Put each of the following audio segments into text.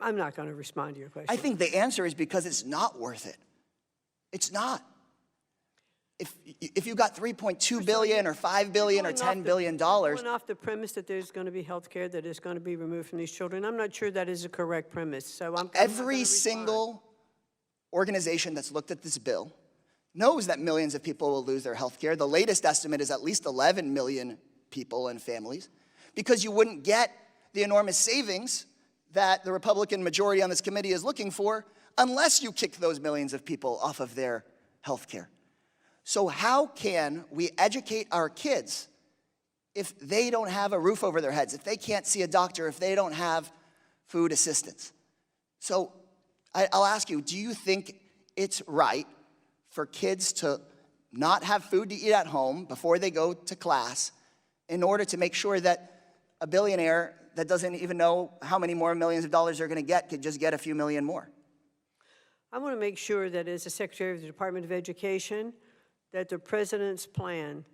I'm not going to respond to your question. I think the answer is because it's not worth it. It's not. If you got $3.2 billion or $5 billion or $10 billion, going off the premise that there's going to be health care that is going to be removed from these children, I'm not sure that is a correct premise. So every single organization that's looked at this bill knows that millions of people will lose their health care. The latest estimate is at least 11 million people and families, because you wouldn't get the enormous savings that the Republican majority on this committee is looking for unless you kick those millions of people off of their health care. So how can we educate our kids if they don't have a roof over their heads, if they can't see a doctor, if they don't have food assistance? So I'll ask you, do you think it's right for kids to not have food to eat at home before they go to class in order to make sure that a billionaire that doesn't even know how many more millions of dollars they're going to get could just get a few million more? I want to make sure that as the Secretary of the Department of Education, that the president's plan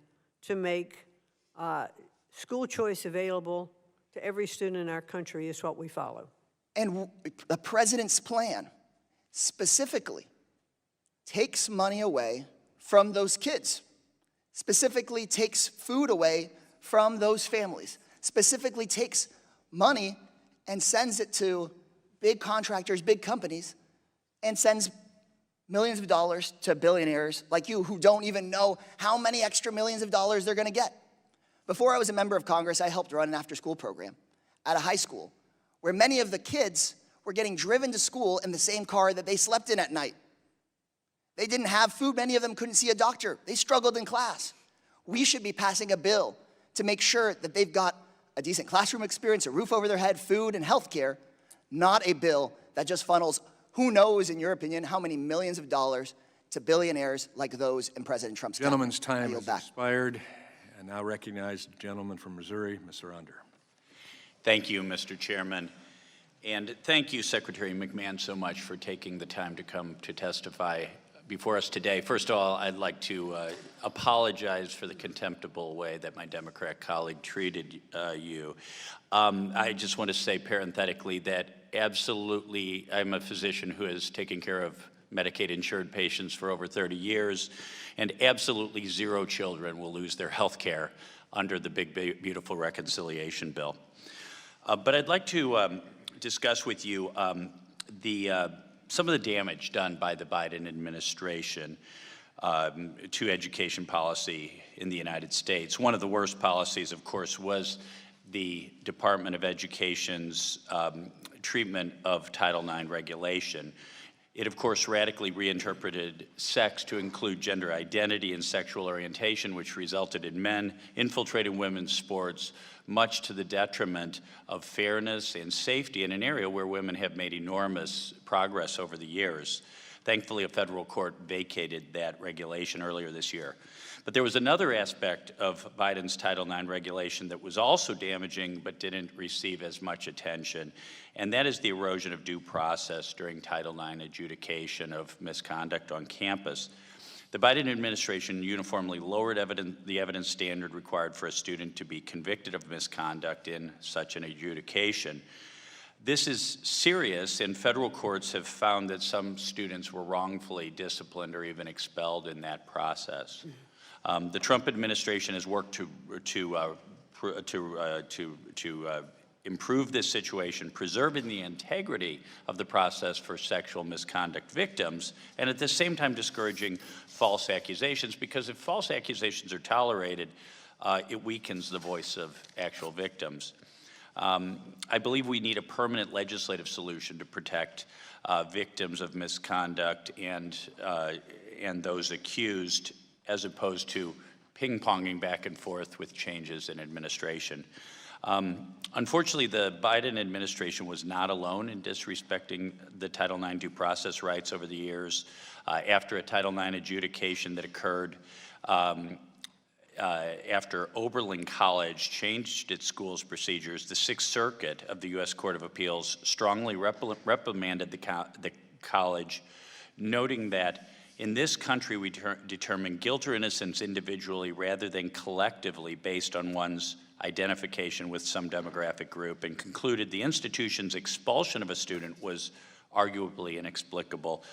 to make school choice available to every student in our country is what we follow. And the president's plan specifically takes money away from those kids, specifically takes food away from those families, specifically takes money and sends it to big contractors, big companies, and sends millions of dollars to billionaires like you who don't even know how many extra millions of dollars they're going to get. Before I was a member of Congress, I helped run an after-school program at a high school where many of the kids were getting driven to school in the same car that they slept in at night. They didn't have food. Many of them couldn't see a doctor. They struggled in class. We should be passing a bill to make sure that they've got a decent classroom experience, a roof over their head, food, and health care, not a bill that just funnels who knows, in your opinion, how many millions of dollars to billionaires like those in President Trump's cabinet. Gentleman's time has expired. I now recognize the gentleman from Missouri, Mr. Under. Thank you, Mr. Chairman. And thank you, Secretary McMahon, so much for taking the time to come to testify before us today. First of all, I'd like to apologize for the contemptible way that my Democrat colleague treated you. I just want to say parenthetically that absolutely, I'm a physician who has taken care of Medicaid-insured patients for over 30 years, and absolutely 0 children will lose their health care under the Big Beautiful Reconciliation Bill. But I'd like to discuss with you some of the damage done by the Biden administration to education policy in the United States. One of the worst policies, of course, was the Department of Education's treatment of Title IX regulation. It, of course, radically reinterpreted sex to include gender identity and sexual orientation, which resulted in men infiltrating women's sports, much to the detriment of fairness and safety in an area where women have made enormous progress over the years. Thankfully, a federal court vacated that regulation earlier this year. But there was another aspect of Biden's Title IX regulation that was also damaging but didn't receive as much attention, and that is the erosion of due process during Title IX adjudication of misconduct on campus. The Biden administration uniformly lowered the evidence standard required for a student to be convicted of misconduct in such an adjudication. This is serious, and federal courts have found that some students were wrongfully disciplined or even expelled in that process. The Trump administration has worked to improve this situation, preserving the integrity of the process for sexual misconduct victims, and at the same time discouraging false accusations, because if false accusations are tolerated, it weakens the voice of actual victims. I believe we need a permanent legislative solution to protect victims of misconduct and those accused, as opposed to ping-ponging back and forth with changes in administration. Unfortunately, the Biden administration was not alone in disrespecting the Title IX due process rights over the years. After a Title IX adjudication that occurred after Oberlin College changed its school's procedures, the Sixth Circuit of the U.S. Court of Appeals strongly reprimanded the college, noting that In this country, we determine guilt or innocence individually rather than collectively based on one's identification with some demographic group, and concluded the institution's expulsion of a student was arguably inexplicable.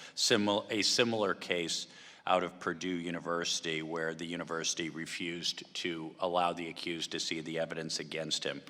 A similar case out of Purdue University, where the university refused to allow the accused to see the evidence against him.